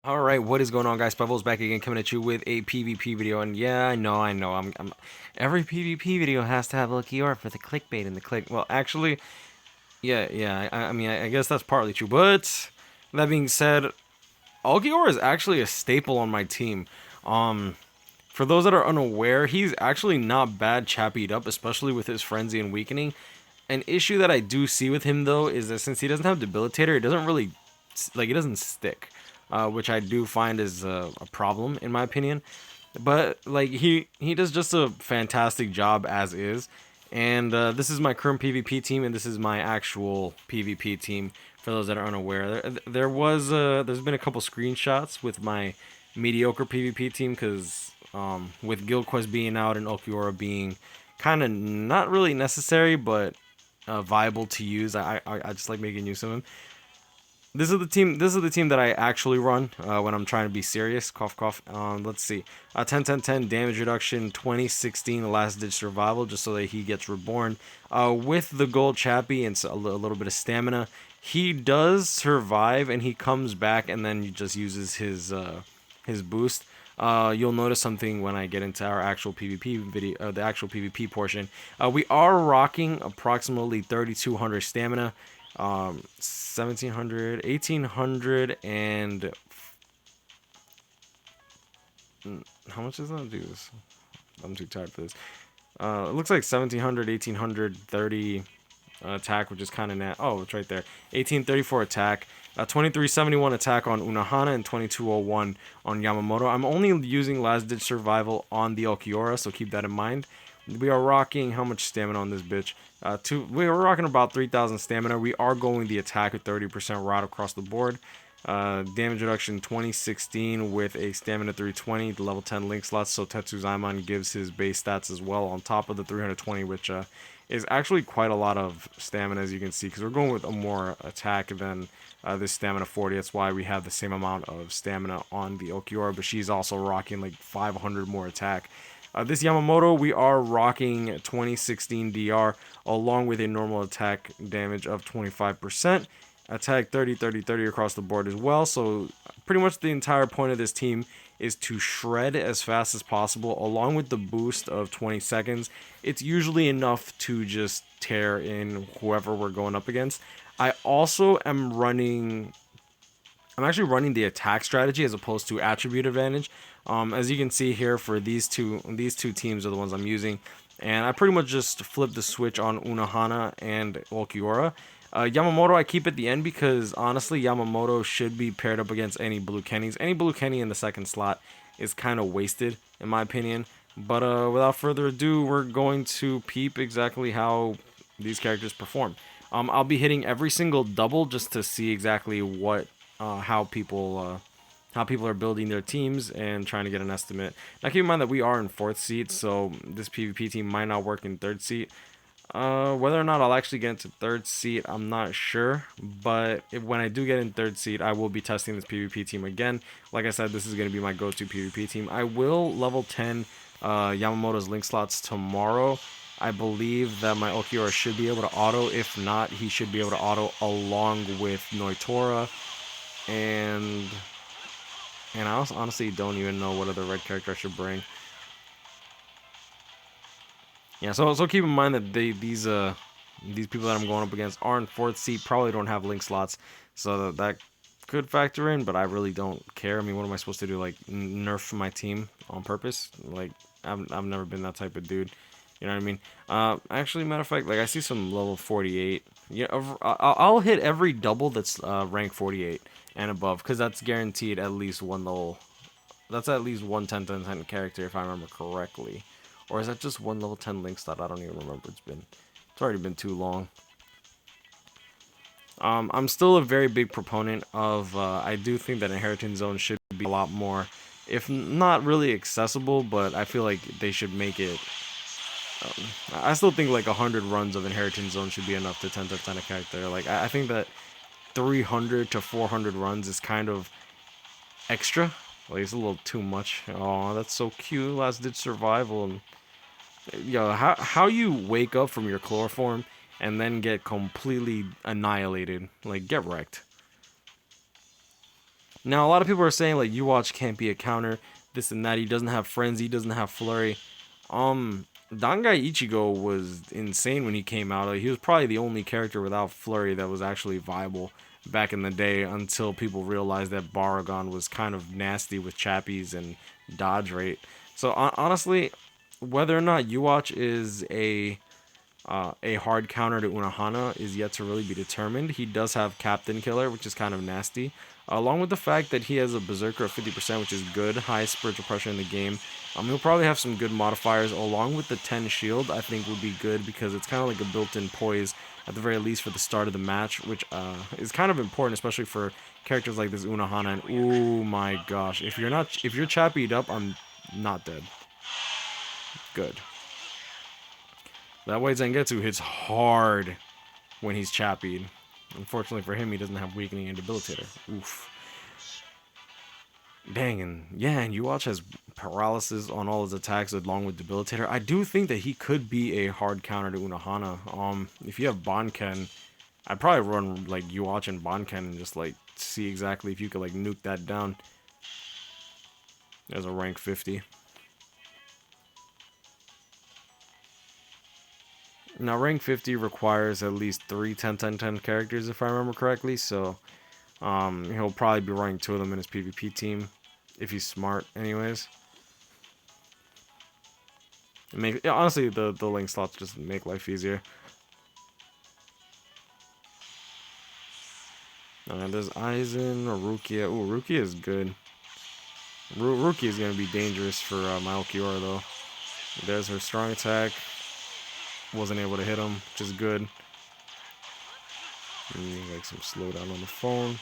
Alright, what is going on, guys? Pebbles back again, coming at you with a PvP video. And yeah, I know, every PvP video has to have Ulquiorra for the clickbait and the click. Well, actually, I guess that's partly true. But that being said, Ulquiorra is actually a staple on my team. Um, for those that are unaware, he's actually not bad chappied up, especially with his frenzy and weakening. An issue that I do see with him though is that since he doesn't have debilitator, it doesn't really it doesn't stick, which I do find is a problem in my opinion. But like he does just a fantastic job as is, and this is my current PvP team, and this is my actual PvP team. For those that are unaware, there's been a couple screenshots with my mediocre PvP team because with Guild Quest being out and Ulquiorra being kind of not really necessary, but viable to use. I just like making use of him. This is the team. This is the team that I actually run when I'm trying to be serious. Cough, cough. Let's see. 10, 10, 10 damage reduction. 2016 last ditch survival, just so that he gets reborn. With the gold Chappy and a little bit of stamina, he does survive and he comes back and then he just uses his boost. You'll notice something when I get into our actual PvP video, the actual PvP portion. We are rocking approximately 3,200 stamina, 1,700, 1,800, and how much is that? Dude, I'm too tired for this. It looks like 1,700, 1,800, 30 attack, which is kind of net. Oh, it's right there. 1834 attack, 2371 attack on Unohana, and 2201 on Yamamoto. I'm only using last ditch survival on the Ulquiorra, so keep that in mind. We are rocking how much stamina on this bitch? We are rocking about 3,000 stamina. We are going the attack at 30% right across the board. Damage reduction 2016 with a stamina 320, the level 10 link slots, so Tetsuzaimon gives his base stats as well on top of the 320, which is actually quite a lot of stamina, as you can see, because we're going with a more attack than this stamina 40. That's why we have the same amount of stamina on the Ulquiorra, but she's also rocking like 500 more attack. This Yamamoto, we are rocking 2016 DR along with a normal attack damage of 25%. Attack 30, 30, 30 across the board as well. So pretty much the entire point of this team is to shred as fast as possible along with the boost of 20 seconds. It's usually enough to just tear in whoever we're going up against. I also am running... I'm actually running the attack strategy as opposed to attribute advantage. As you can see here, for these two teams are the ones I'm using, and I pretty much just flip the switch on Unohana and Ulquiorra. Yamamoto I keep at the end because honestly Yamamoto should be paired up against any blue Kennys. Any blue Kenny in the second slot is kind of wasted in my opinion. But without further ado, we're going to peep exactly how these characters perform. I'll be hitting every single double just to see exactly what how people are building their teams and trying to get an estimate. Now keep in mind that we are in 4th seat, so this PvP team might not work in 3rd seat. Whether or not I'll actually get into 3rd seat, I'm not sure. But when I do get in 3rd seat, I will be testing this PvP team again. Like I said, this is going to be my go-to PvP team. I will level 10 Yamamoto's link slots tomorrow. I believe that my Ulquiorra should be able to auto. If not, he should be able to auto along with Noitora. And I honestly don't even know what other red character I should bring. Yeah, so keep in mind that these people that I'm going up against are in 4th seat, probably don't have link slots, so that could factor in, but I really don't care. I mean, what am I supposed to do? Like nerf my team on purpose? Like I've never been that type of dude. You know what I mean? Actually, matter of fact, like I see some level 48. Yeah, I'll hit every double that's rank 48 and above, because that's guaranteed at least one level. That's at least one 10 character if I remember correctly. Or is that just one level 10 link slot? I don't even remember. It's already been too long. I'm still a very big proponent of, I do think that Inheritance Zone should be a lot more, if not really accessible, but I feel like they should make it. I still think like 100 runs of Inheritance Zone should be enough to 10 a character. Like I think that 300 to 400 runs is kind of extra. Like it's a little too much. Oh, that's so cute. Last ditch survival. And yo, how you wake up from your chloroform and then get completely annihilated? Like get wrecked. Now, a lot of people are saying like Uwatch can't be a counter, this and that. He doesn't have frenzy, he doesn't have flurry. Dangai Ichigo was insane when he came out. Like, he was probably the only character without flurry that was actually viable back in the day until people realized that Baragon was kind of nasty with chappies and dodge rate. So honestly, whether or not Uwatch is a hard counter to Unohana is yet to really be determined. He does have Captain Killer, which is kind of nasty, along with the fact that he has a Berserker of 50%, which is good, highest spiritual pressure in the game. He'll probably have some good modifiers, along with the 10 shield, I think would be good, because it's kind of like a built-in poise, at the very least for the start of the match, which is kind of important, especially for characters like this Unohana. And oh my gosh, if you're chappied up, I'm not dead. Good. That way Zangetsu hits hard when he's chappied. Unfortunately for him, he doesn't have weakening and debilitator. Oof. Dang, and yeah, and Uwatch has paralysis on all his attacks along with debilitator. I do think that he could be a hard counter to Unohana. If you have Banken, I'd probably run like Uwatch and Banken and just like see exactly if you could like nuke that down. There's a rank 50. Now, rank 50 requires at least 3 10-10-10 characters, if I remember correctly, so he'll probably be running 2 of them in his PvP team, if he's smart, anyways. Honestly, the link slots just make life easier. There's Aizen, or Rukia. Ooh, Rukia is good. Rukia is going to be dangerous for my Ulquiorra, though. There's her strong attack. Wasn't able to hit him, which is good. Like some slowdown on the phone.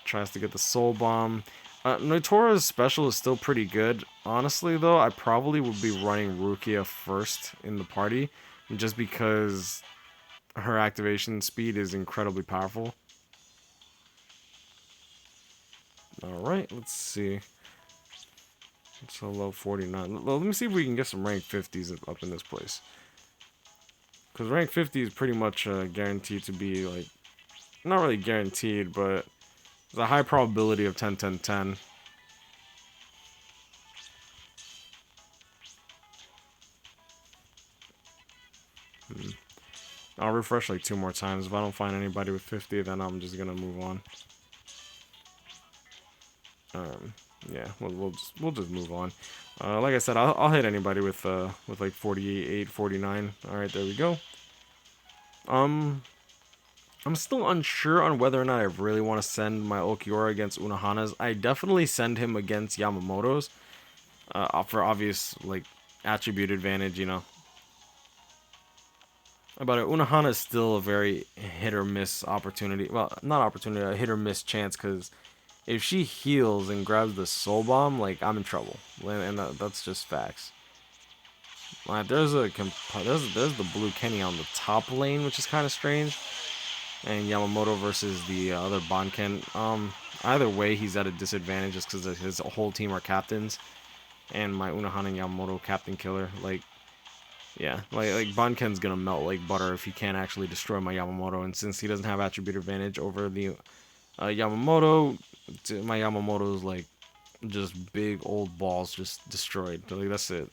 Tries to get the soul bomb. Noitora's special is still pretty good. Honestly, though, I probably would be running Rukia first in the party, just because her activation speed is incredibly powerful. Alright, let's see. It's a low 49. Let me see if we can get some rank 50s up in this place. Because rank 50 is pretty much guaranteed to be, like, not really guaranteed, but there's a high probability of 10-10-10. I'll refresh like 2 more times. If I don't find anybody with 50, then I'm just gonna move on. Yeah, we'll just move on. Like I said, I'll hit anybody with like 48, 49. All right, there we go. I'm still unsure on whether or not I really want to send my Ulquiorra against Unohana's. I definitely send him against Yamamoto's, for obvious like attribute advantage, you know. But Unohana is still a very hit or miss opportunity. Well, not opportunity, a hit or miss chance, because if she heals and grabs the soul bomb, like, I'm in trouble, and that's just facts. There's the blue Kenny on the top lane, which is kind of strange, and Yamamoto versus the other Banken. Either way, he's at a disadvantage just because his whole team are captains, and my Unohana and Yamamoto captain killer. Like, yeah, like Banken's gonna melt like butter if he can't actually destroy my Yamamoto, and since he doesn't have attribute advantage over the Yamamoto, my Yamamoto's like just big old balls just destroyed. Like, that's it.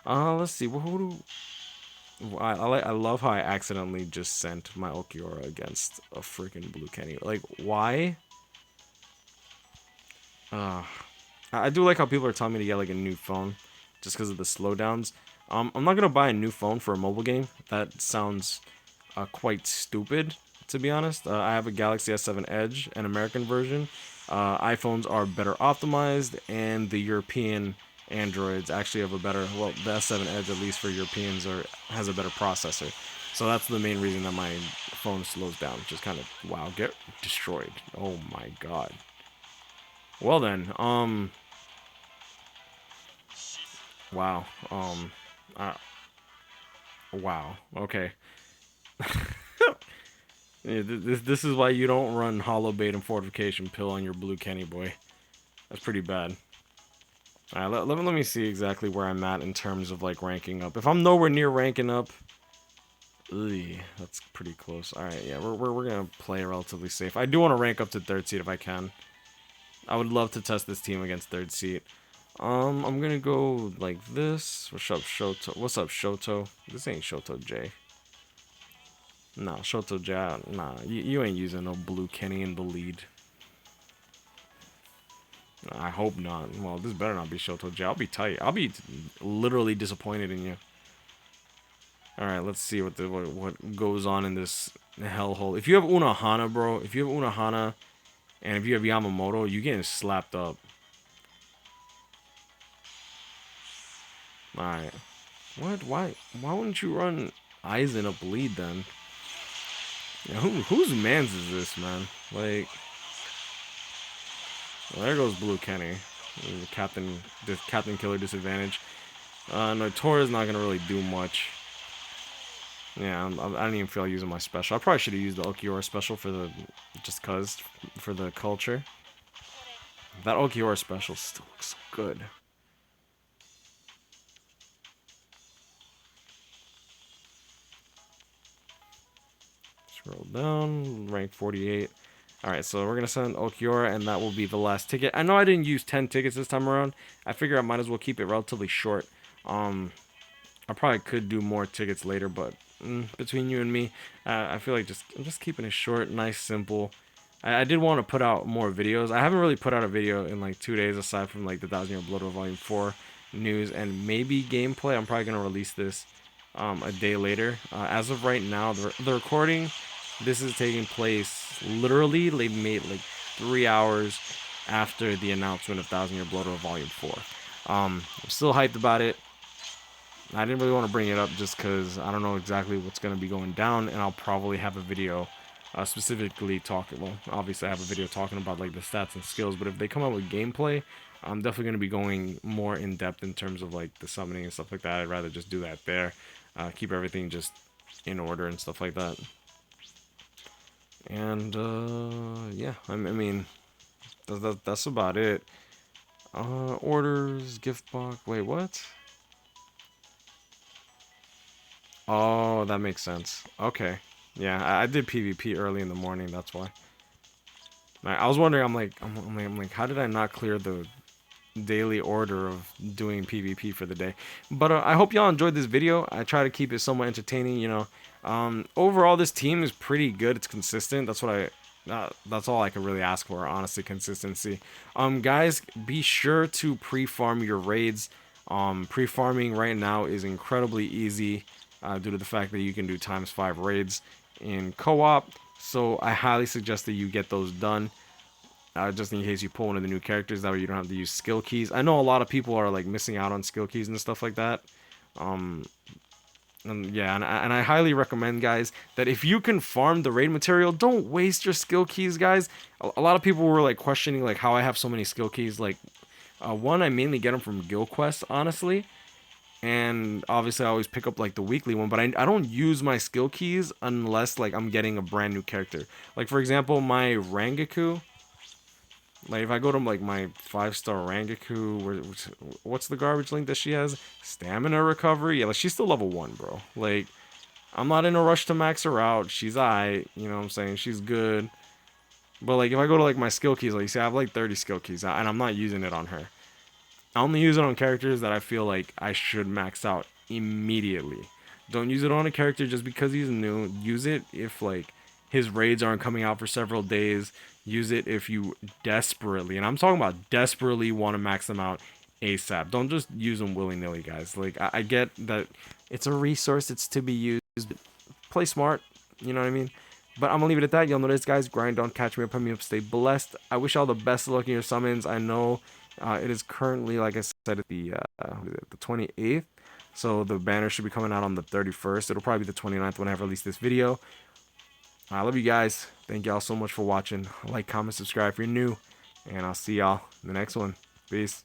Let's see. Who do I love how I accidentally just sent my Ulquiorra against a freaking blue Kenny. Like, why? I do like how people are telling me to get like a new phone just because of the slowdowns. I'm not gonna buy a new phone for a mobile game. That sounds quite stupid, to be honest. I have a Galaxy S7 Edge, an American version. iPhones are better optimized, and the European Androids actually have a better, well, the S7 Edge, at least for Europeans, has a better processor. So that's the main reason that my phone slows down. Just kind of, wow, get destroyed. Oh my god. Well then, wow, wow, okay. Yeah, this is why you don't run hollow bait and fortification pill on your blue Kenny boy. That's pretty bad. Alright, let me see exactly where I'm at in terms of like ranking up. If I'm nowhere near ranking up, that's pretty close. Alright, yeah, we're gonna play relatively safe. I do want to rank up to 3rd seed if I can. I would love to test this team against third seed. I'm gonna go like this. What's up, Shoto? What's up, Shoto? This ain't Shoto J. Nah, Shoto J. Nah, you ain't using no blue Kenny in the lead. I hope not. Well, this better not be Shoto J. I'll be tight. I'll be literally disappointed in you. All right, let's see what goes on in this hellhole. If you have Unohana, bro, if you have Unohana, and if you have Yamamoto, you getting slapped up. All right. What? Why wouldn't you run Aizen up lead then? Yeah, whose man's is this, man? Like, well, there goes Blue Kenny, Captain Killer disadvantage. Notoria's not gonna really do much. Yeah, I don't even feel like using my special. I probably should have used the Ulquiorra special for the for the culture. That Ulquiorra special still looks good. Scroll down, rank 48. Alright, so we're going to send Ulquiorra, and that will be the last ticket. I know I didn't use 10 tickets this time around. I figure I might as well keep it relatively short. I probably could do more tickets later, but between you and me, I feel like I'm just keeping it short, nice, simple. I did want to put out more videos. I haven't really put out a video in like 2 days, aside from like the 1000-Year Blood War Volume 4 news and maybe gameplay. I'm probably going to release this a day later. As of right now, the recording, this is taking place literally, they made like 3 hours after the announcement of 1000-Year Blood War Volume 4. I'm still hyped about it. I didn't really want to bring it up just because I don't know exactly what's going to be going down, and I'll probably have a video specifically talking, well, obviously I have a video talking about like the stats and skills, but if they come out with gameplay, I'm definitely going to be going more in depth in terms of like the summoning and stuff like that. I'd rather just do that there, keep everything just in order and stuff like that. And yeah, I mean, that's about it. Orders, gift box, wait, what? Oh, that makes sense. Okay. Yeah, I did PvP early in the morning, that's why. I was wondering, I'm like, how did I not clear the daily order of doing PvP for the day? But I hope y'all enjoyed this video. I try to keep it somewhat entertaining, you know. Overall, this team is pretty good. It's consistent. That's all I can really ask for, honestly, consistency. Guys, be sure to pre-farm your raids. Pre-farming right now is incredibly easy due to the fact that you can do ×5 raids in co-op. So I highly suggest that you get those done. Just in case you pull one of the new characters, that way you don't have to use skill keys. I know a lot of people are like missing out on skill keys and stuff like that. And yeah, and I highly recommend, guys, that if you can farm the raid material, don't waste your skill keys, guys. A lot of people were like questioning like how I have so many skill keys. Like, one, I mainly get them from guild quests, honestly. And obviously I always pick up like the weekly one, but I don't use my skill keys unless like I'm getting a brand new character. Like, for example, my Rangaku, like if I go to like my 5-star Rangaku, what's the garbage link that she has? Stamina recovery. Yeah, like she's still level 1, bro. Like, I'm not in a rush to max her out. She's alright, you know what I'm saying? She's good. But like if I go to like my skill keys, like you see I have like 30 skill keys and I'm not using it on her. I only use it on characters that I feel like I should max out immediately. Don't use it on a character just because he's new. Use it if like his raids aren't coming out for several days. Use it if you desperately, and I'm talking about desperately, want to max them out ASAP. Don't just use them willy-nilly, guys. Like, I get that it's a resource, it's to be used, but play smart, you know what I mean? But I'm gonna leave it at that. Y'all know this, guys. Grind on, catch me up, put me up, stay blessed. I wish y'all the best of luck in your summons. I know it is currently, like I said, at the 28th. So the banner should be coming out on the 31st. It'll probably be the 29th when I release this video. I love you guys. Thank y'all so much for watching. Like, comment, subscribe if you're new. And I'll see y'all in the next one. Peace.